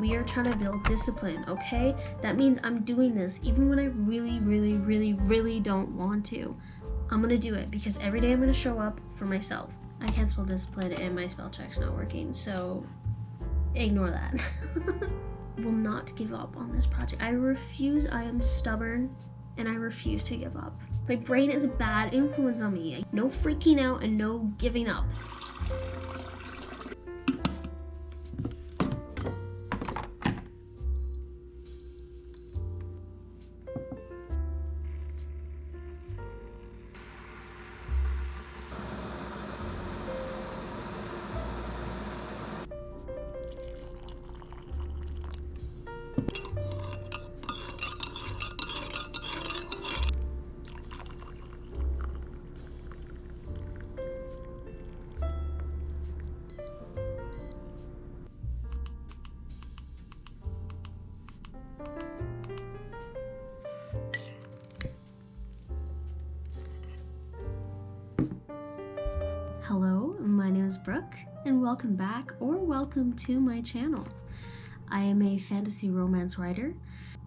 We are trying to build discipline, okay? That means I'm doing this even when I really don't want to. I'm gonna do it because every day I'm gonna show up for myself. I can't spell discipline and my spell check's not working, so ignore that. Will not give up on this project. I refuse. I am stubborn and I refuse to give up. My brain is a bad influence on me. No freaking out and no giving up. Hello, my name is Brooke, and welcome back or welcome to my channel. I am a fantasy romance writer,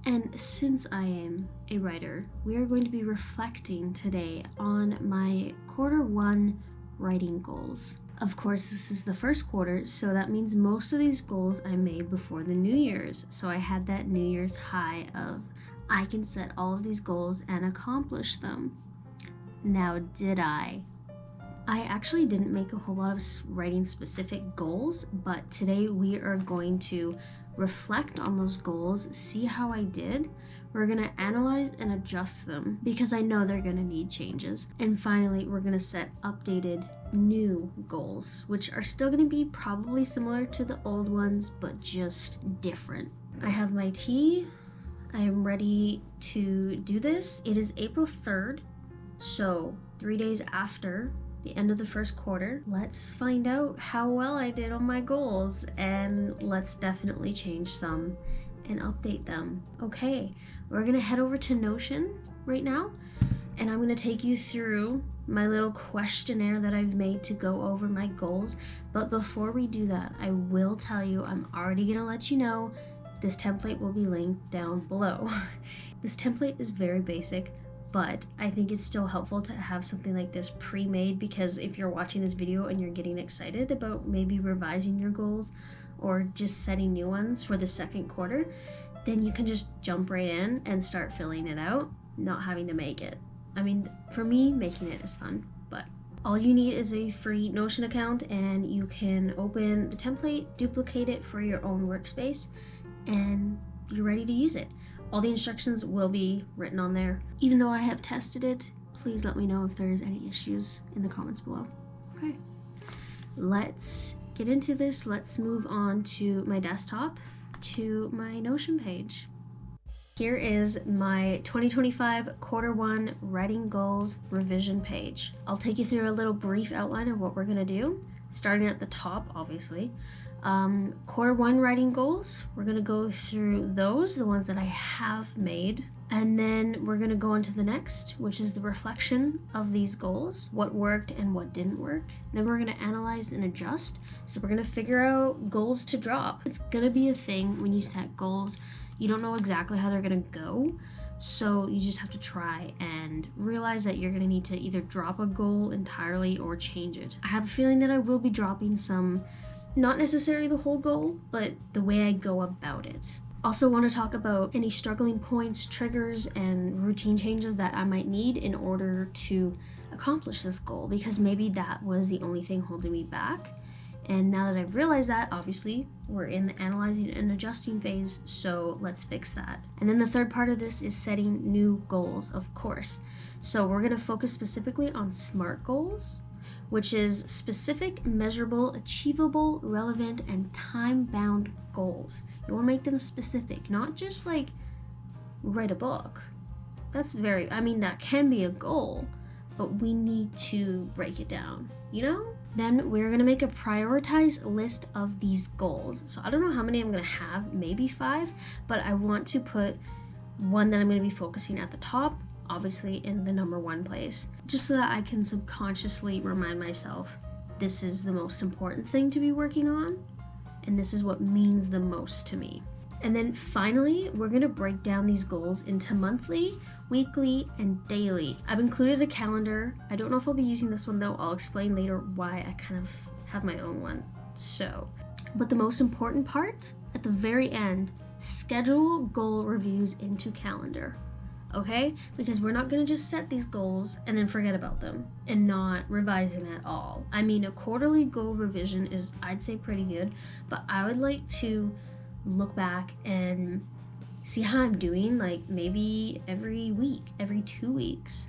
and since I am a writer, we are going to be reflecting today on my Q1 writing goals. Of course, this is the first quarter, so that means most of these goals I made before the New Year's. So I had that New Year's high of, I can set all of these goals and accomplish them. Now, did I? I actually didn't make a whole lot of writing specific goals, but today we are going to reflect on those goals, see how I did. We're gonna analyze and adjust them because I know they're gonna need changes. And finally, we're gonna set updated new goals, which are still gonna be probably similar to the old ones, but just different. I have my tea. I am ready to do this. It is April 3rd, so 3 days after the end of the first quarter. Let's find out how well I did on my goals, and let's definitely change some and update them. Okay, we're gonna head over to Notion right now, and I'm gonna take you through my little questionnaire that I've made to go over my goals. But before we do that, I will tell you, I'm already gonna let you know, this template will be linked down below. This template is very basic, but I think it's still helpful to have something like this pre-made, because if you're watching this video and you're getting excited about maybe revising your goals or just setting new ones for the second quarter, then you can just jump right in and start filling it out, not having to make it. I mean, for me, making it is fun, but all you need is a free Notion account, and you can open the template, duplicate it for your own workspace, and you're ready to use it. All the instructions will be written on there. Even though I have tested it, please let me know if there's any issues in the comments below. Okay, let's get into this. Let's move on to my desktop, to my Notion page. Here is my 2025 Q1 writing goals revision page. I'll take you through a little brief outline of what we're gonna do, starting at the top, obviously. Q1 writing goals, we're gonna go through those, the ones that I have made, and then we're gonna go on to the next, which is the reflection of these goals, what worked and what didn't work. Then we're gonna analyze and adjust. So we're gonna figure out goals to drop. It's gonna be a thing when you set goals. You don't know exactly how they're gonna go, so you just have to try and realize that you're gonna need to either drop a goal entirely or change it. I have a feeling that I will be dropping some, not necessarily the whole goal, but the way I go about it. Also want to talk about any struggling points, triggers, and routine changes that I might need in order to accomplish this goal, because maybe that was the only thing holding me back. And now that I've realized that, obviously, we're in the analyzing and adjusting phase, so let's fix that. And then the third part of this is setting new goals, of course. So we're gonna focus specifically on SMART goals, which is specific, measurable, achievable, relevant, and time-bound goals. You wanna make them specific, not just like write a book. That can be a goal, but we need to break it down, you know? Then we're gonna make a prioritized list of these goals. So I don't know how many I'm gonna have, maybe 5, but I want to put one that I'm gonna be focusing at the top, obviously in the number 1 place, just so that I can subconsciously remind myself this is the most important thing to be working on, and this is what means the most to me. And then finally, we're gonna break down these goals into monthly, weekly, and daily. I've included a calendar. I don't know if I'll be using this one though. I'll explain later why I kind of have my own one. But the most important part, at the very end, schedule goal reviews into calendar, okay? Because we're not gonna just set these goals and then forget about them and not revise them at all. I mean, a quarterly goal revision is, I'd say, pretty good, but I would like to look back and see how I'm doing, like maybe every week, every 2 weeks.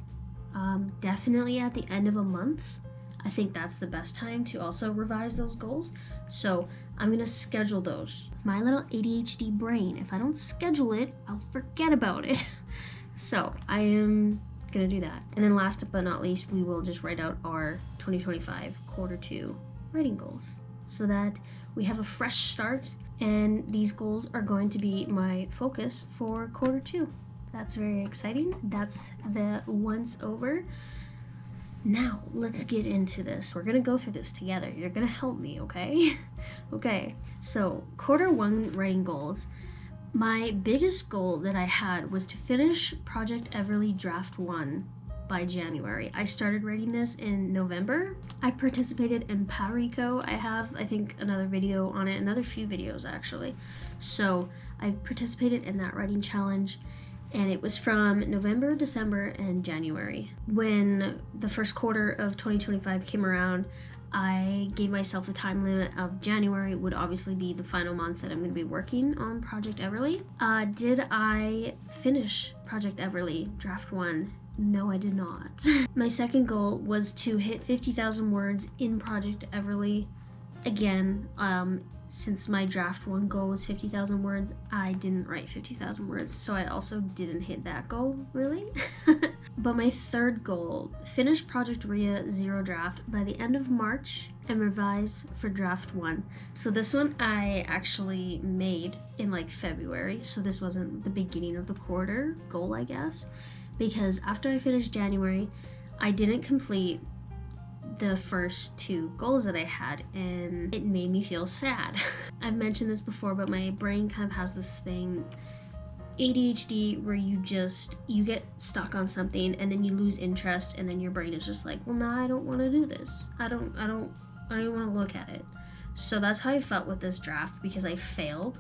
Definitely at the end of a month. I think that's the best time to also revise those goals. So I'm gonna schedule those. My little ADHD brain, if I don't schedule it, I'll forget about it. So I am gonna do that. And then last but not least, we will just write out our 2025 quarter 2 writing goals so that we have a fresh start, and these goals are going to be my focus for quarter 2. That's very exciting. That's the once over. Now, let's get into this. We're gonna go through this together. You're gonna help me, okay? Okay, so quarter 1 writing goals. My biggest goal that I had was to finish Project Everly Draft 1 by January. I started writing this in November. I participated in Parico. I have, I think, another video on it, another few videos actually. So I participated in that writing challenge, and it was from November, December, and January. When the first quarter of 2025 came around, I gave myself a time limit of January would obviously be the final month that I'm going to be working on Project Everly. Did I finish Project Everly Draft 1? No, I did not. My second goal was to hit 50,000 words in Project Everly. Again, since my Draft 1 goal was 50,000 words, I didn't write 50,000 words, so I also didn't hit that goal, really. But my third goal, finish Project Rhea 0 draft by the end of March and revise for Draft 1. So this one I actually made in like February, so this wasn't the beginning of the quarter goal, I guess, because after I finished January, I didn't complete the first 2 goals that I had, and it made me feel sad. I've mentioned this before, but my brain kind of has this thing, ADHD, where you get stuck on something and then you lose interest, and then your brain is just like, well, now I don't want to do this. I don't want to look at it. So that's how I felt with this draft, because I failed.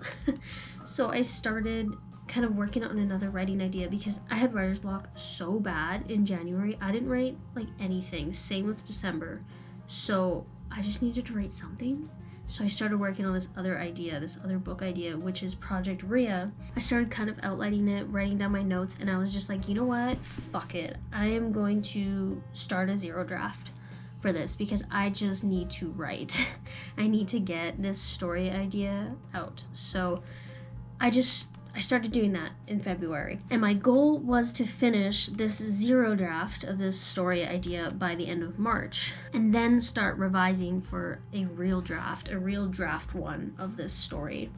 So I started kind of working on another writing idea, because I had writer's block so bad in January. I didn't write like anything. Same with December. So I just needed to write something. So I started working on this other idea, this other book idea, which is Project Rhea. I started kind of outlining it, writing down my notes, and I was just like, you know what? Fuck it. I am going to start a 0 draft for this, because I just need to write. I need to get this story idea out. So I started doing that in February. And my goal was to finish this 0 draft of this story idea by the end of March, and then start revising for a real draft 1 of this story,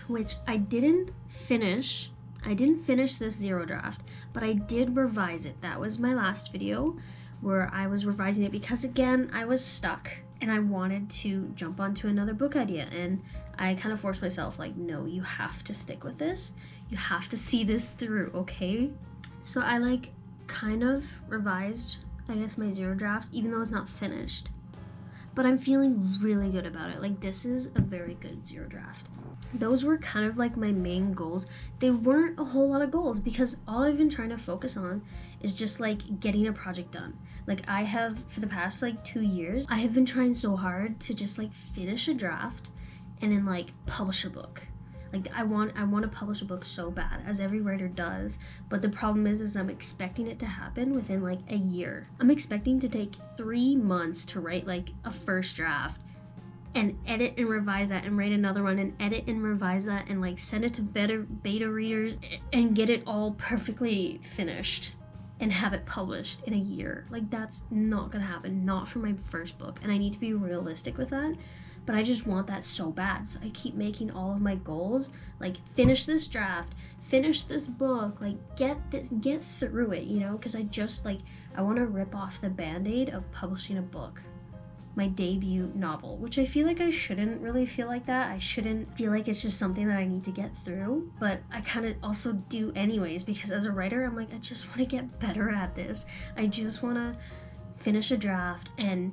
which I didn't finish. I didn't finish this 0 draft, but I did revise it. That was my last video where I was revising it, because again, I was stuck and I wanted to jump onto another book idea, and I kind of forced myself, like, no, you have to stick with this. You have to see this through, okay? So I like kind of revised, I guess, my 0 draft, even though it's not finished. But I'm feeling really good about it. Like, this is a very good 0 draft. Those were kind of like my main goals. They weren't a whole lot of goals, because all I've been trying to focus on is just like getting a project done. Like, I have, for the past like 2 years, I have been trying so hard to just like finish a draft and then like publish a book. Like, I want to publish a book so bad, as every writer does, but the problem is I'm expecting it to happen within like a year. I'm expecting to take 3 months to write like a first draft, and edit and revise that, and write another one, and edit and revise that, and like send it to beta readers, and get it all perfectly finished and have it published in a year. Like, that's not gonna happen, not for my first book, and I need to be realistic with that. But I just want that so bad, so I keep making all of my goals, like, finish this draft, finish this book, like, get through it, you know, because I want to rip off the band-aid of publishing a book. my debut novel, which I feel like I shouldn't really feel like that. I shouldn't feel like it's just something that I need to get through, but I kind of also do anyways, because as a writer, I'm like, I just want to get better at this. I just want to finish a draft and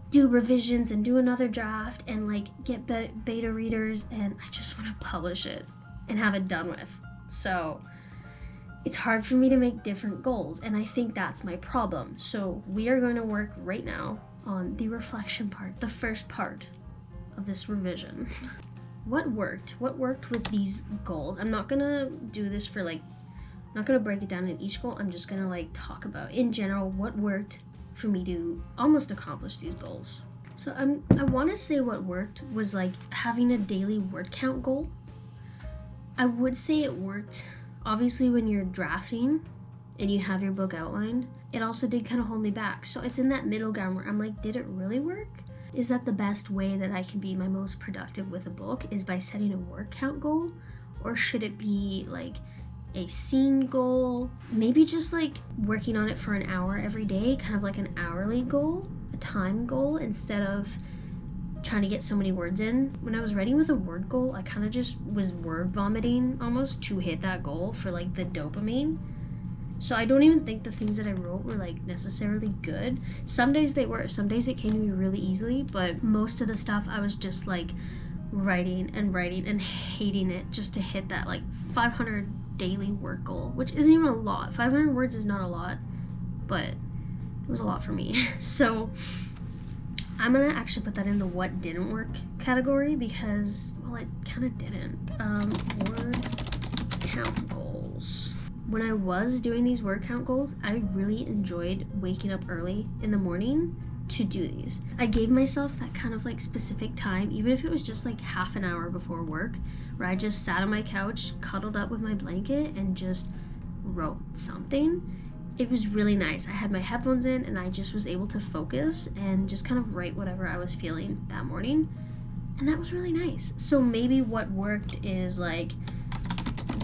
do revisions and do another draft and like get beta readers, and I just want to publish it and have it done with. So it's hard for me to make different goals, and I think that's my problem. So we are going to work right now on the reflection part, the first part of this revision. What worked with these goals? I'm not gonna do this for like, I'm not gonna break it down in each goal. I'm just gonna like talk about in general what worked for me to almost accomplish these goals. So I want to say what worked was like having a daily word count goal. I would say it worked obviously when you're drafting and you have your book outlined. It also did kind of hold me back. So it's in that middle ground where I'm like, did it really work? Is that the best way that I can be my most productive with a book, is by setting a word count goal? Or should it be like a scene goal? Maybe just like working on it for an hour every day, kind of like an hourly goal, a time goal, instead of trying to get so many words in. When I was writing with a word goal, I kind of just was word vomiting almost to hit that goal for like the dopamine. So I don't even think the things that I wrote were like necessarily good. Some days they were, some days it came to me really easily, but most of the stuff I was just like writing and hating it just to hit that like 500 daily word goal, which isn't even a lot. 500 words is not a lot, but it was a lot for me. So I'm gonna actually put that in the what didn't work category, because, well, it kind of didn't. Word count goals. When I was doing these word count goals, I really enjoyed waking up early in the morning to do these. I gave myself that kind of like specific time, even if it was just like half an hour before work, where I just sat on my couch, cuddled up with my blanket, and just wrote something. It was really nice. I had my headphones in and I just was able to focus and just kind of write whatever I was feeling that morning. And that was really nice. So maybe what worked is like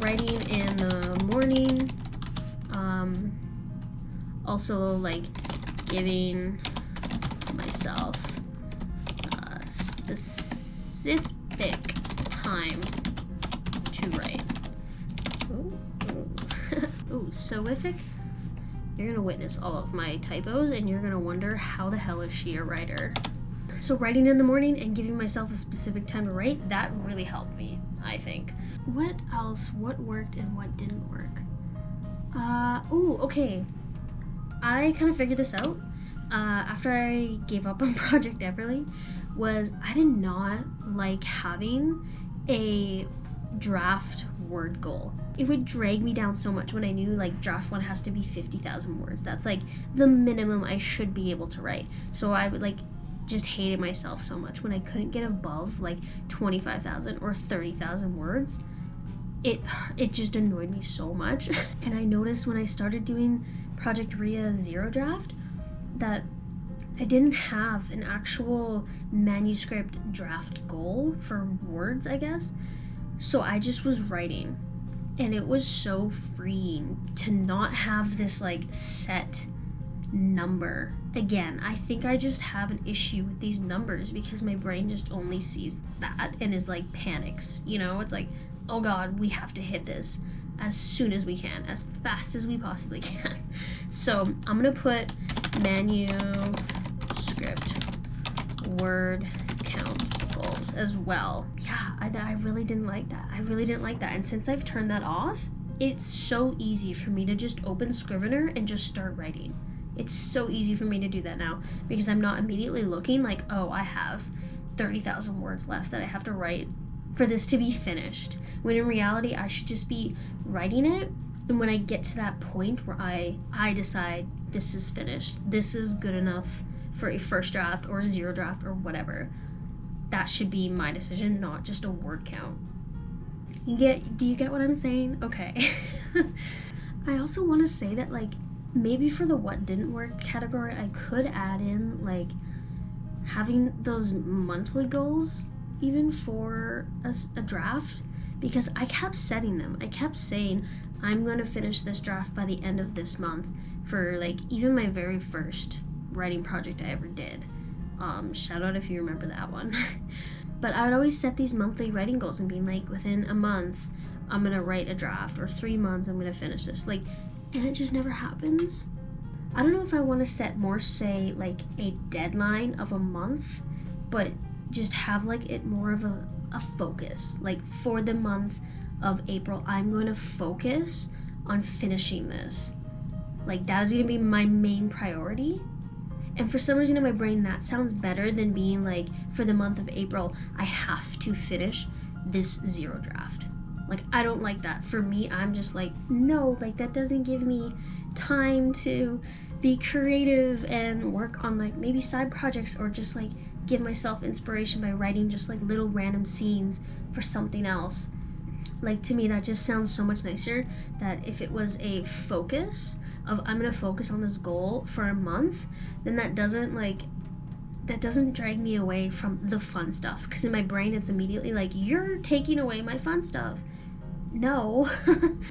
writing in the morning, also like giving myself a specific time to write. Ooh, so-ific? You're gonna witness all of my typos and you're gonna wonder, how the hell is she a writer? So writing in the morning and giving myself a specific time to write, that really helped me, I think. What else? What worked and what didn't work? Okay. I kind of figured this out after I gave up on Project Everly. Was I did not like having a draft word goal. It would drag me down so much when I knew like draft 1 has to be 50,000 words. That's like the minimum I should be able to write. So I would like just hated myself so much when I couldn't get above like 25,000 or 30,000 words. It just annoyed me so much. And I noticed when I started doing Project Rhea Zero Draft that I didn't have an actual manuscript draft goal for words, I guess. So I just was writing, and it was so freeing to not have this like set number. Again, I think I just have an issue with these numbers because my brain just only sees that and is like panics, you know? It's like, oh God, we have to hit this as soon as we can, as fast as we possibly can. So I'm gonna put manuscript word count goals as well. Yeah, I really didn't like that. And since I've turned that off, it's so easy for me to just open Scrivener and just start writing. It's so easy for me to do that now because I'm not immediately looking like, oh, I have 30,000 words left that I have to write for this to be finished. When in reality, I should just be writing it. And when I get to that point where I decide this is finished, this is good enough for a first draft or zero draft or whatever, that should be my decision, not just a word count. Do you get what I'm saying? Okay. I also want to say that like maybe for the what didn't work category, I could add in like having those monthly goals even for a draft, because I kept setting them. I kept saying I'm going to finish this draft by the end of this month for like even my very first writing project I ever did. Shout out if you remember that one. But I would always set these monthly writing goals and being like, within a month, I'm gonna write a draft, or 3 months, I'm gonna finish this. Like, and it just never happens. I don't know if I want to set more, say, like a deadline of a month, but just have like it more of a focus. Like, for the month of April, I'm going to focus on finishing this. Like, that is going to be my main priority. And for some reason in my brain, that sounds better than being like, for the month of April, I have to finish this 0 draft. Like, I don't like that. For me, I'm just like, no, like, that doesn't give me time to be creative and work on like maybe side projects, or just like give myself inspiration by writing just like little random scenes for something else. Like, to me, that just sounds so much nicer, that if it was a focus of, I'm gonna focus on this goal for a month, then that doesn't drag me away from the fun stuff. Because in my brain, it's immediately like, you're taking away my fun stuff. No.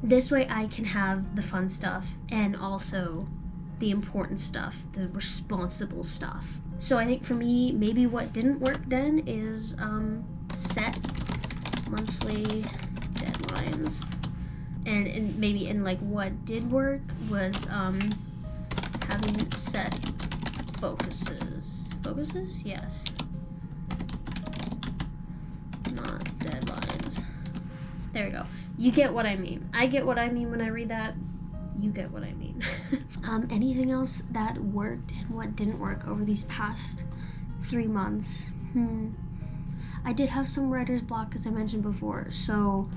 This way I can have the fun stuff and also the important stuff, the responsible stuff. So I think for me, maybe what didn't work then is set monthly deadlines. And maybe in like what did work was having set focuses. Focuses? Yes. Not deadlines. There we go. You get what I mean. I get what I mean when I read that. You get what I mean. Anything else that worked and what didn't work over these past 3 months? I did have some writer's block, as I mentioned before. So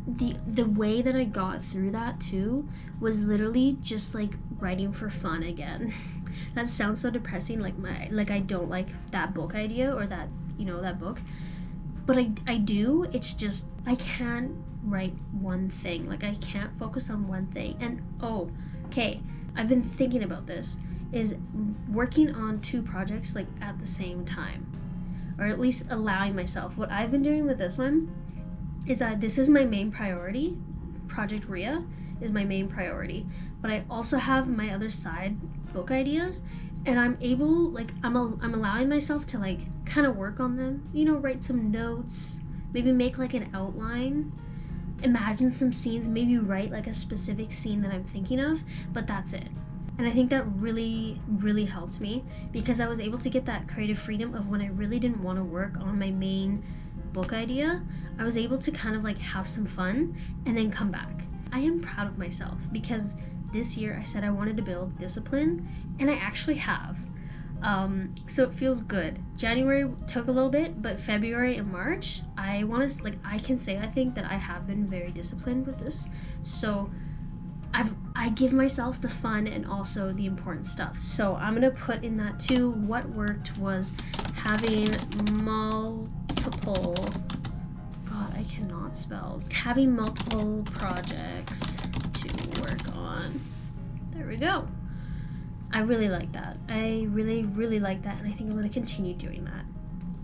the way that I got through that too was literally just like writing for fun again. That sounds so depressing. Like I don't like that book idea, or that, that book. But I do. It's just I can't write one thing. Like, I can't focus on one thing. And okay, I've been thinking about this, is working on 2 projects like at the same time, or at least allowing myself. What I've been doing with this one is this is my main priority. Project Rhea is my main priority, but I also have my other side book ideas, and I'm able, like, I'm allowing myself to like kind of work on them, write some notes, maybe make like an outline, imagine some scenes, maybe write like a specific scene that I'm thinking of, but that's it. And I think that really, really helped me, because I was able to get that creative freedom of when I really didn't want to work on my main book idea, I was able to kind of like have some fun and then come back. I am proud of myself, because this year I said I wanted to build discipline, and I actually have. So it feels good. January took a little bit, but February and March, I can say I think that I have been very disciplined with this. So I give myself the fun and also the important stuff. So I'm gonna put in that too. What worked was having multiple projects to work on. There we go. I really like that. I really, really like that, and I think I'm going to continue doing that.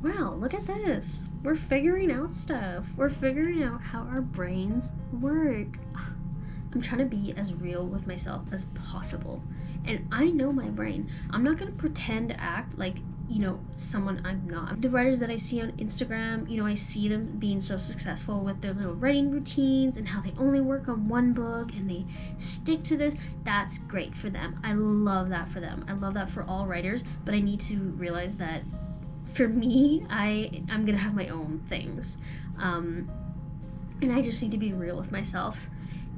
Wow, look at this. We're figuring out stuff. We're figuring out how our brains work. I'm trying to be as real with myself as possible. And I know my brain. I'm not going to pretend to act like, someone I'm not. The writers that I see on Instagram, I see them being so successful with their little writing routines and how they only work on one book and they stick to this. That's great for them. I love that for them. I love that for all writers, but I need to realize that for me, I'm gonna have my own things. And I just need to be real with myself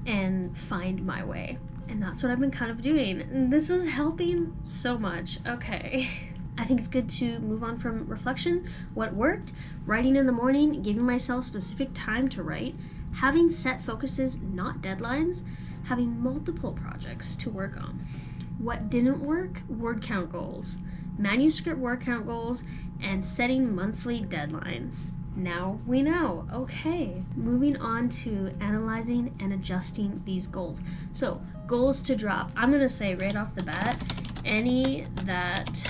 and find my way. And that's what I've been kind of doing. And this is helping so much. Okay. I think it's good to move on from reflection. What worked? Writing in the morning, giving myself specific time to write, having set focuses, not deadlines, having multiple projects to work on. What didn't work? Word count goals, manuscript word count goals, and setting monthly deadlines. Now we know. Okay, moving on to analyzing and adjusting these goals. So, goals to drop. I'm gonna say right off the bat, any that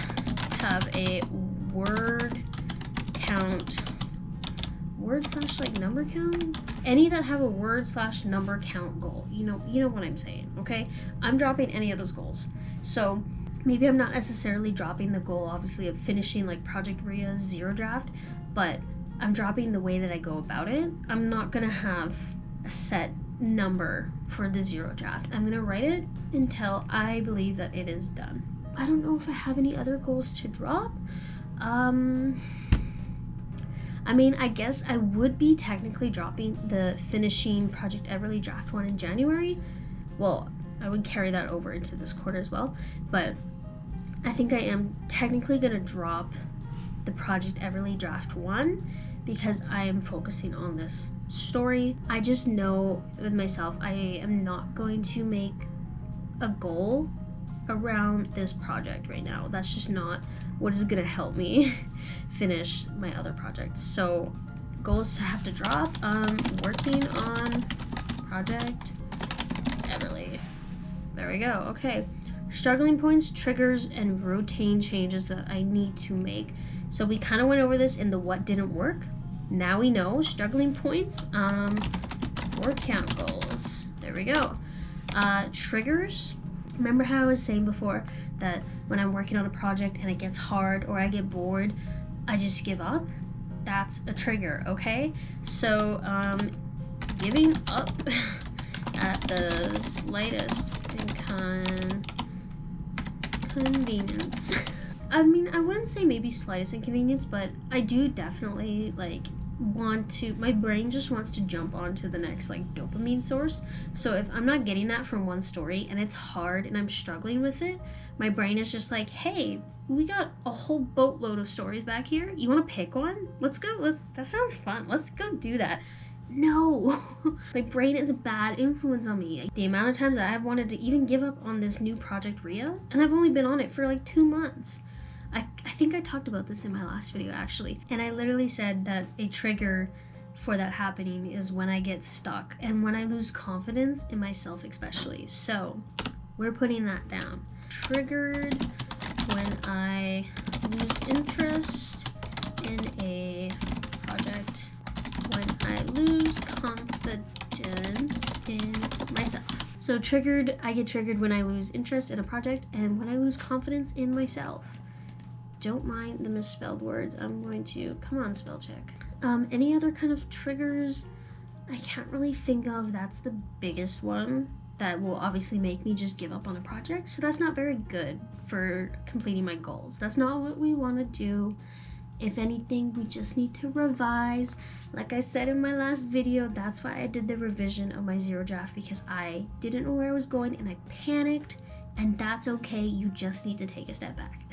have a word / number count, any that have a word / number count goal. You know what I'm saying, okay? I'm dropping any of those goals. So maybe I'm not necessarily dropping the goal, obviously, of finishing like Project Ria's zero draft, but I'm dropping the way that I go about it. I'm not gonna have a set number for the zero draft. I'm gonna write it until I believe that it is done. I don't know if I have any other goals to drop. I mean, I guess I would be technically dropping the finishing Project Everly draft 1 in January. Well, I would carry that over into this quarter as well, but I think I am technically gonna drop the Project Everly draft 1 because I am focusing on this story. I just know with myself, I am not going to make a goal around this project right now. That's just not what is gonna help me finish my other projects. So goals have to drop. Working on Project Everly. There we go. Okay. Struggling points, triggers, and routine changes that I need to make. So we kind of went over this in the what didn't work. Now we know. Struggling points, word count goals. There we go. Triggers. Remember how I was saying before that when I'm working on a project and it gets hard or I get bored, I just give up? That's a trigger, okay? So, giving up at the slightest inconvenience. I mean, I wouldn't say maybe slightest inconvenience, but I do definitely want to, my brain just wants to jump onto the next dopamine source. So if I'm not getting that from one story and it's hard and I'm struggling with it, my brain is just like, hey, we got a whole boatload of stories back here. You want to pick one? Let's go. That sounds fun. Let's go do that. No, my brain is a bad influence on me. The amount of times that I've wanted to even give up on this new Project Ria, and I've only been on it for 2 months. I think I talked about this in my last video actually, and I literally said that a trigger for that happening is when I get stuck and when I lose confidence in myself especially. So we're putting that down. Triggered when I lose interest in a project, when I lose confidence in myself. So I get triggered when I lose interest in a project and when I lose confidence in myself. Don't mind the misspelled words. I'm going to, come on, spell check. Any other kind of triggers? I can't really think of. That's the biggest one that will obviously make me just give up on a project. So that's not very good for completing my goals. That's not what we want to do. If anything, we just need to revise. Like I said in my last video, that's why I did the revision of my zero draft, because I didn't know where I was going and I panicked, and that's okay. You just need to take a step back.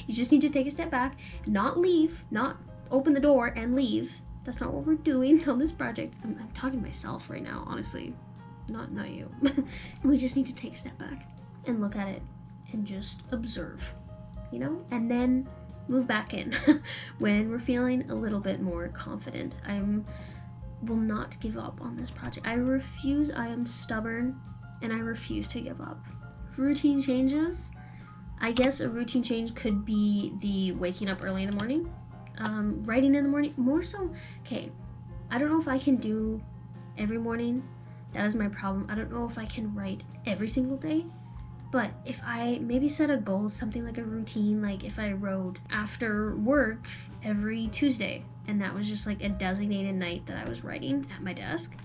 You just need to take a step back, not leave, not open the door and leave. That's not what we're doing on this project. I'm talking to myself right now, honestly, not you. We just need to take a step back and look at it and just observe, and then move back in when we're feeling a little bit more confident. I will not give up on this project. I refuse. I am stubborn and I refuse to give up. Routine changes. I guess a routine change could be the waking up early in the morning, writing in the morning, more so. Okay, I don't know if I can do every morning. That is my problem. I don't know if I can write every single day, but if I maybe set a goal, something like a routine, like if I wrote after work every Tuesday, and that was just a designated night that I was writing at my desk,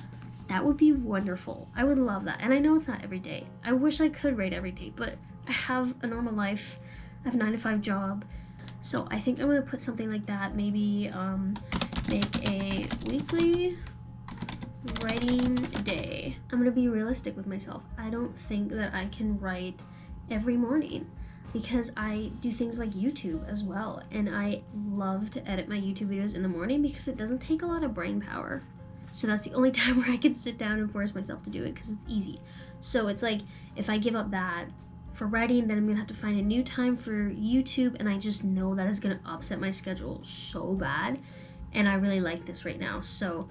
that would be wonderful. I would love that. And I know it's not every day. I wish I could write every day, but I have a normal life. I have a 9-to-5 job. So I think I'm gonna put something like that. Maybe make a weekly writing day. I'm gonna be realistic with myself. I don't think that I can write every morning because I do things like YouTube as well. And I love to edit my YouTube videos in the morning because it doesn't take a lot of brain power. So that's the only time where I can sit down and force myself to do it because it's easy. So it's if I give up that for writing, then I'm gonna have to find a new time for YouTube, and I just know that is gonna upset my schedule so bad, and I really like this right now, so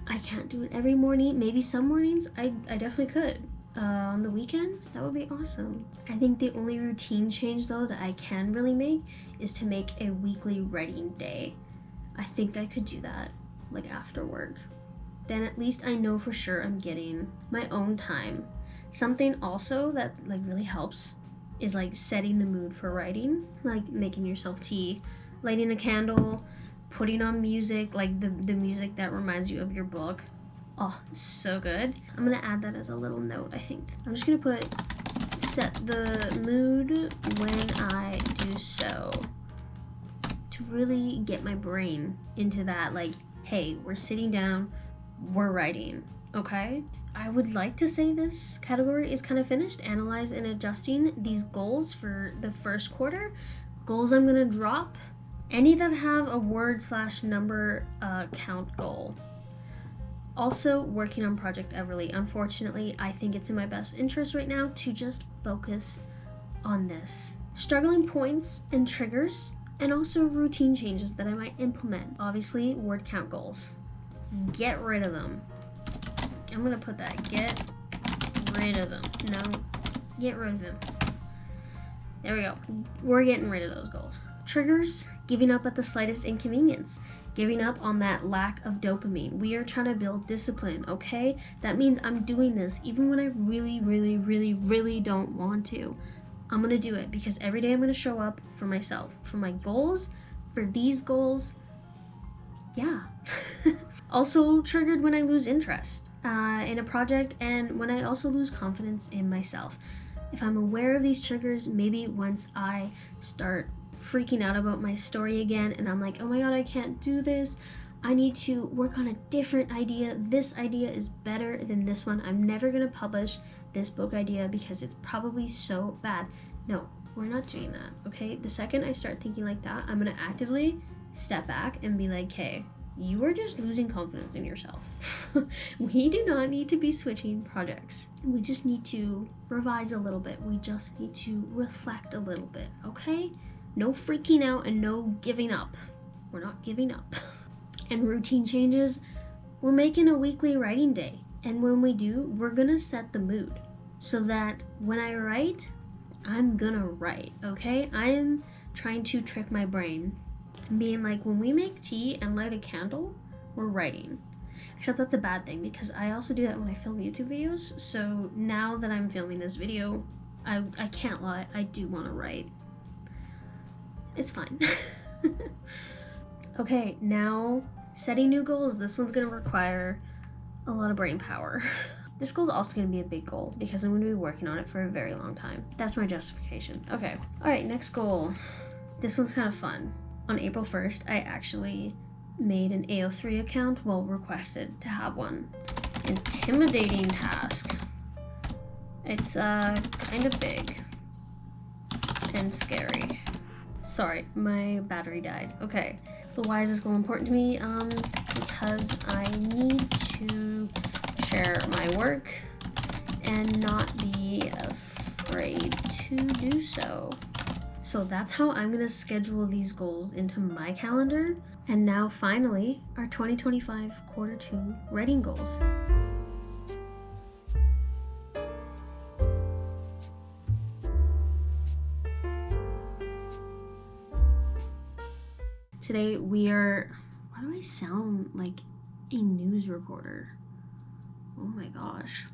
I can't do it every morning. Maybe some mornings I definitely could. On the weekends, that would be awesome. I think the only routine change though that I can really make is to make a weekly writing day. I think I could do that after work. Then at least I know for sure I'm getting my own time. Something also that really helps is like setting the mood for writing, like making yourself tea, lighting a candle, putting on music, like the music that reminds you of your book. Oh, so good. I'm gonna add that as a little note, I think. I'm just gonna put set the mood when I do so, to really get my brain into that, like, hey, we're sitting down, we're writing, okay? I would like to say this category is kind of finished. Analyze and adjusting these goals for the first quarter. Goals I'm gonna drop, any that have a word/number count goal. Also, working on Project Everly. Unfortunately, I think it's in my best interest right now to just focus on this. Struggling points and triggers, and also routine changes that I might implement. Obviously, word count goals. Get rid of them. I'm gonna put that. Get rid of them. No, get rid of them. There we go. We're getting rid of those goals. Triggers, giving up at the slightest inconvenience. Giving up on that lack of dopamine. We are trying to build discipline, okay? That means I'm doing this even when I really, really, really, really don't want to. I'm gonna do it because every day I'm gonna show up for myself, for my goals, for these goals. Yeah. Also triggered when I lose interest in a project, and when I also lose confidence in myself. If I'm aware of these triggers, maybe once I start freaking out about my story again and I'm like, oh my god, I can't do this, I need to work on a different idea. This idea is better than this one. I'm never gonna publish this book idea because it's probably so bad. No, we're not doing that, okay? The second I start thinking like that, I'm gonna actively step back and be like, hey, you are just losing confidence in yourself. We do not need to be switching projects. We just need to revise a little bit. We just need to reflect a little bit, okay? No freaking out and no giving up. We're not giving up. And routine changes, we're making a weekly writing day. And when we do, we're gonna set the mood so that when I write, I'm gonna write, okay? I am trying to trick my brain and being like, when we make tea and light a candle, we're writing. Except that's a bad thing because I also do that when I film YouTube videos. So now that I'm filming this video, I can't lie, I do wanna write. It's fine. Okay, now setting new goals. This one's gonna require a lot of brain power. This goal's also gonna be a big goal because I'm gonna be working on it for a very long time. That's my justification. Okay. All right, next goal. This one's kind of fun. On April 1st, I actually made an AO3 account, well, requested to have one. Intimidating task. It's kind of big and scary. Sorry, my battery died. Okay, but why is this goal important to me? Because I need to share my work and not be afraid to do so. So that's how I'm gonna schedule these goals into my calendar. And now finally, our 2025 quarter 2 writing goals. Today we are, why do I sound like a news reporter? Oh my gosh.